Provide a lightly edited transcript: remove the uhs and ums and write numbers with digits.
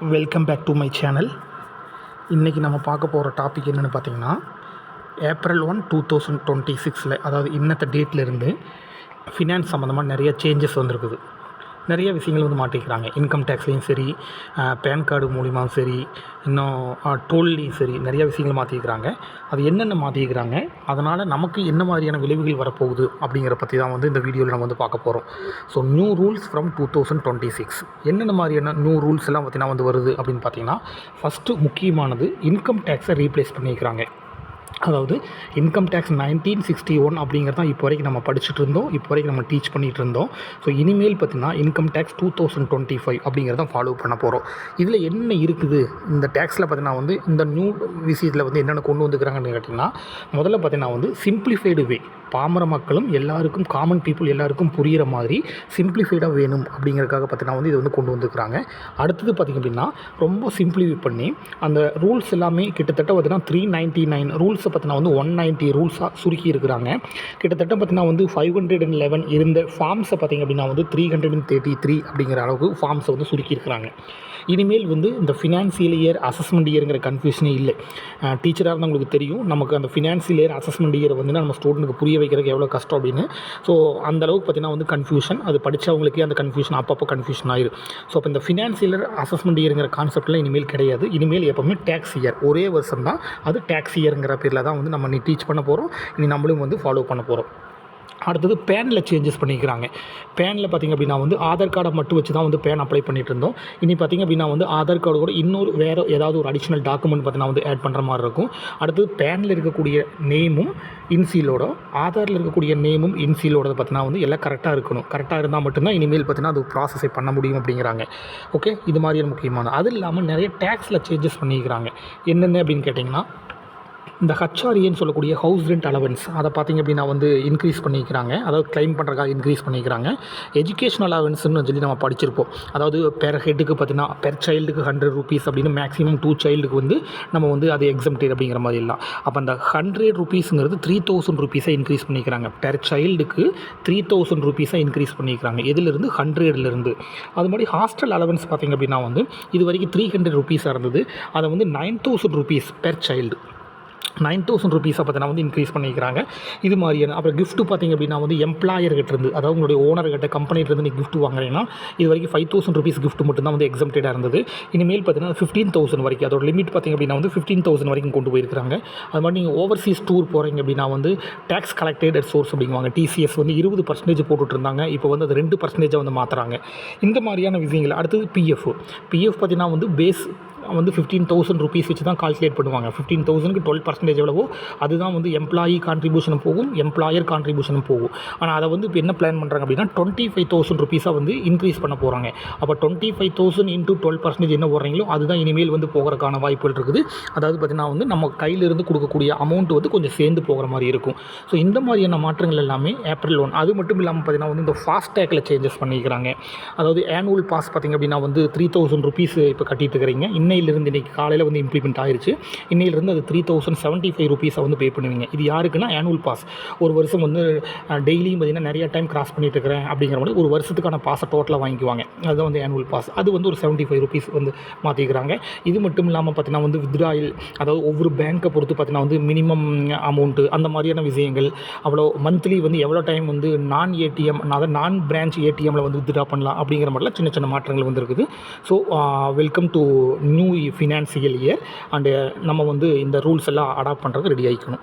Welcome back to my channel. இன்றைக்கி நம்ம பார்க்க போகிற டாபிக் என்னென்னு பார்த்தீங்கன்னா, April 1, 2026 அதாவது இன்னத்த டேட்லேருந்து ஃபினான்ஸ் சம்மந்தமாக நிறைய சேஞ்சஸ் வந்திருக்குது. நிறைய விஷயங்கள் வந்து மாற்றிக்கிறாங்க. இன்கம் டேக்ஸ்லேயும் சரி, பேன் கார்டு மூலிமாவும் சரி, இன்னும் டோல்லையும் சரி, நிறைய விஷயங்கள் மாற்றிக்கிறாங்க. அது என்னென்ன மாற்றிக்கிறாங்க, அதனால் நமக்கு என்ன மாதிரியான விளைவுகள் வரப்போகுது அப்படிங்கிற பற்றி தான் வந்து இந்த வீடியோவில் நம்ம வந்து பார்க்க போகிறோம். ஸோ நியூ ரூல்ஸ் ஃப்ரம் 2026 என்னென்ன மாதிரியான நியூ ரூல்ஸ் எல்லாம் பார்த்தீங்கன்னா வந்து வருது அப்படின்னு பார்த்தீங்கன்னா, ஃபஸ்ட்டு முக்கியமானது இன்கம் டேக்ஸை ரீப்ளேஸ் பண்ணிக்கிறாங்க. அதாவது இன்கம் டேக்ஸ் 1961 அப்படிங்கிறது தான் இப்போ வரைக்கும் நம்ம படிச்சுட்டு இருந்தோம், இப்போ வரைக்கும் நம்ம டீச் பண்ணிகிட்டு இருந்தோம். ஸோ இனிமேல் பார்த்திங்கன்னா இன்கம் டேக்ஸ் 2025 அப்படிங்கிறத ஃபாலோ பண்ண போகிறோம். இதில் என்ன இருக்குது இந்த டேக்ஸில் பார்த்திங்கன்னா வந்து இந்த நியூ விஷயத்தில் வந்து என்னென்ன கொண்டு வந்துக்கிறாங்கன்னு கேட்டிங்கன்னா, முதல்ல பார்த்திங்கன்னா வந்து சிம்பிளிஃபைடு வே, பாமர மக்களும் எல்லாருக்கும், காமன் பீப்புள் எல்லாருக்கும் புரிகிற மாதிரி சிம்பிளிஃபைடாக வேணும் அப்படிங்கிறதுக்காக பார்த்திங்கன்னா வந்து இது வந்து கொண்டு வந்துக்கிறாங்க. அடுத்தது பார்த்திங்க அப்படின்னா ரொம்ப சிம்பிளிஃபை பண்ணி அந்த ரூல்ஸ் எல்லாமே கிட்டத்தட்ட பார்த்திங்கன்னா 399 ரூல்ஸை பார்த்திங்கன்னா வந்து 190 ரூல்ஸாக சுருக்கி இருக்கிறாங்க. கிட்டத்தட்ட பார்த்திங்கன்னா வந்து 511 இருந்த ஃபார்ம்ஸை பார்த்திங்க அப்படின்னா வந்து 333 அப்படிங்கிற அளவுக்கு ஃபார்ம்ஸை வந்து சுருக்கி இருக்கிறாங்க. இனிமேல் வந்து இந்த ஃபினான்சியல் இயர் அசஸ்மெண்ட் இயருங்கிற கன்ஃபியூஷனே இல்லை. டீச்சராக இருந்தால் உங்களுக்கு தெரியும், நமக்கு அந்த ஃபினான்சியல் இயர் அசஸ்மெண்ட் இயரை வந்து நம்ம ஸ்டூடெண்ட்டுக்கு புரிய வைக்கிறதுக்கு எவ்வளோ கஷ்டம் அப்படின்னு. ஸோ அந்தளவுக்கு பார்த்திங்கன்னா வந்து கன்ஃபியூஷன், அது படித்தவங்களுக்கே அந்த கன்ஃபியூஷன் அப்பப்போ கன்ஃபியூஷன் ஆயிடும். ஸோ அப்போ இந்த ஃபினான்சியல் இயர் அசஸ்மெண்ட் இயருங்கிற கான்செப்ட்லாம் இனிமேல் கிடையாது. இனிமேல் எப்போவுமே டேக்ஸ் இயர், ஒரே வருஷம் தான் அது டேக்ஸ் இயருங்கிற பேரில் தான் வந்து நம்ம நீ டீச் பண்ண போகிறோம், இனி நம்மளும் வந்து ஃபாலோ பண்ண போகிறோம். அடுத்தது பேனில் சேஞ்சஸ் பண்ணிக்கிறாங்க. பேனில் பார்த்திங்க அப்படின்னா வந்து ஆதார் கார்டை மட்டும் வச்சு தான் வந்து பேன் அப்ளை பண்ணிகிட்டு இருந்தோம். இனி பார்த்திங்க அப்படின்னா வந்து ஆதார் கார்டு கூட இன்னொரு வேறு ஏதாவது ஒரு அடிஷ்னல் டாக்குமெண்ட் பார்த்திங்கன்னா வந்து ஆட் பண்ணுற மாதிரி இருக்கும். அடுத்தது பேனில் இருக்கக்கூடிய நேமும் இன்சீலோட, ஆதாரில் இருக்கக்கூடிய நேமும் இன்சீலோட பார்த்திங்கன்னா வந்து எல்லாம் கரெக்டாக இருக்கணும். கரெக்டாக இருந்தால் மட்டும்தான் இனிமேல் பார்த்திங்கன்னா அது ப்ராசஸை பண்ண முடியும் அப்படிங்கிறாங்க. ஓகே, இது மாதிரியான முக்கியமான. அது இல்லாமல் நிறைய டேக்ஸில் சேஞ்சஸ் பண்ணிக்கிறாங்க. என்னென்ன அப்படின்னு கேட்டிங்கன்னா, இந்த ஹச்ஆர்ஏன்னு சொல்லக்கூடிய ஹவுஸ் ரெண்ட் அலவன்ஸ் அதை பார்த்திங்க அப்படின்னா வந்து இன்க்ரீஸ் பண்ணிக்கிறாங்க. அதாவது கிளைம் பண்ணுறதுக்காக இன்க்ரீஸ் பண்ணிக்கிறாங்க. எஜுகேஷனல் அலவன்ஸ்னு சொல்லி நம்ம படிச்சிருப்போம். அதாவது பெர் ஹெட்டுக்கு பார்த்திங்கன்னா பெர் சைல்டுக்கு 100 ரூபீஸ் அப்படின்னு மேக்ஸிமம் 2 சைல்டுக்கு வந்து நம்ம வந்து அது எக்ஸம்டட் அப்படிங்கிற மாதிரி எல்லாம். அப்போ அந்த 100 ரூபீஸுங்கிறது 3000 ரூபீஸை இன்க்ரீஸ் பண்ணிக்கிறாங்க. பெர் சைல்டுக்கு 3000 ரூபீஸை இன்க்ரீஸ் பண்ணிக்கிறாங்க. எதுலேருந்து? 100லேருந்து. அது மாதிரி ஹாஸ்டல் அலவன்ஸ் பார்த்திங்க அப்படின்னா வந்து இது வரைக்கும் 300 ரூபீஸாக இருந்தது. அதை வந்து 9000 ரூபீஸ் பெர் சைல்டு, 9000 ரூபீஸை பார்த்தினா வந்து இன்க்ரீஸ் பண்ணிக்கிறாங்க. இது மாதிரியான. அப்புறம் கிஃப்ட்டு பார்த்திங்க அப்படின்னா வந்து எம்ப்ளாயர்கிட்டருந்து, அதாவது உங்களுடைய ஓனர்கிட்ட கம்பெனியிலேருந்து நீங்கள் கிஃப்ட் வாங்குறீங்கன்னா இது வரைக்கும் 5000 ரூபீஸ் கிஃப்ட் மட்டும் தான் வந்து எக்ஸம்டடாக இருந்தது. இனிமேல் பார்த்திங்கன்னா 15,000 வரைக்கும், அதோட லிமிட் பார்த்திங்க அப்படின்னா வந்து 15,000 வரைக்கும் கொண்டு போயிருக்கிறாங்க. அது மாதிரி நீங்கள் ஓவர்சீஸ் டூர் போகிறீங்க அப்படின்னா வந்து டேக்ஸ் கலெக்டட் அட் சோர்ஸ் அப்படிங்குவாங்க. டிசிஎஸ் வந்து 20% போட்டுட்டு இருந்தாங்க, இப்போ வந்து அது 2% வந்து மாற்றுறாங்க. இந்த மாதிரியான விஷயங்கள். அடுத்தது பிஎஃப் பார்த்திங்கன்னா வந்து பேஸ் வந்து 15,000 ரூபீஸ் வச்சு தான் கால்குலேட் பண்ணுவாங்க. 15,000க்கு 12% எவ்வளவோ அதுதான் வந்து எம்ப்ளாயி கான்ட்ரிபியூஷனும் போகும், எம்ப்ளாயர் கான்ட்ரிபியூஷனும் போகும். ஆனால் அதை வந்து இப்போ என்ன பிளான் பண்ணுறாங்க அப்படின்னா 25,000 ரூபீஸாக வந்து இன்க்ரீஸ் பண்ண போகிறாங்க. அப்போ 25,000 இன்ட்டு 12% என்ன போடுறீங்களோ அதுதான் இனிமேல் வந்து போகிறதுக்கான வாய்ப்புகள் இருக்குது. அதாவது பார்த்திங்கன்னா வந்து நம்ம கையிலிருந்து கொடுக்கக்கூடிய அமௌண்ட் வந்து கொஞ்சம் சேர்ந்து போகிற மாதிரி இருக்கும். ஸோ இந்த மாதிரியான மாற்றங்கள் எல்லாமே April 1. அது மட்டும் இல்லாமல் பார்த்திங்கன்னா வந்து இந்த ஃபாஸ்டேக்கில் சேஞ்சஸ் பண்ணிக்கிறாங்க. அதாவது ஆனுவல் பாஸ் பார்த்திங்க அப்படின்னா வந்து 3,000 ரூபீஸ் இப்போ கட்டிட்டு இருக்கிறீங்க. இன்னையிலிருந்து இன்றைக்கி காலையில் வந்து இம்ப்ளிமெண்ட் ஆயிடுச்சு. இன்னையிலிருந்து அது 3,075 ரூபீஸை வந்து பே பண்ணுவீங்க. இது யாருக்குன்னா ஆனுவல் பாஸ். ஒரு வருஷம் வந்து டெய்லியும் பார்த்திங்கன்னா நிறைய டைம் கிராஸ் பண்ணிட்டு இருக்கிறேன் அப்படிங்கிற மாதிரி ஒரு வருஷத்துக்கான பாஸை டோட்டலாக வாங்கிக்குவாங்க. அதுதான் வந்து ஆனுவல் பாஸ். அது வந்து ஒரு 75 ரூபீஸ் வந்து மாற்றிக்கிறாங்க. இது மட்டும் இல்லாமல் பார்த்திங்கன்னா வந்து வித்ட்ராயல், அதாவது ஒவ்வொரு பேங்க்கை பொறுத்து பார்த்திங்கன்னா வந்து மினிமம் அமௌண்ட்டு அந்த மாதிரியான விஷயங்கள், அவ்வளோ மந்த்லி வந்து எவ்வளோ டைம் வந்து அதாவது நான் பிரான்ச் ஏடிஎம்மில் வந்து வித்ட்ரா பண்ணலாம் அப்படிங்கிற மாதிரிலாம் சின்ன சின்ன மாற்றங்கள் வந்து இருக்குது. So welcome to new financial year. And நம்ம வந்து இந்த ரூல்ஸ் எல்லாம் அடாப்ட் பண்ணுறதுக்கு ரெடி ஆகிக்கணும்.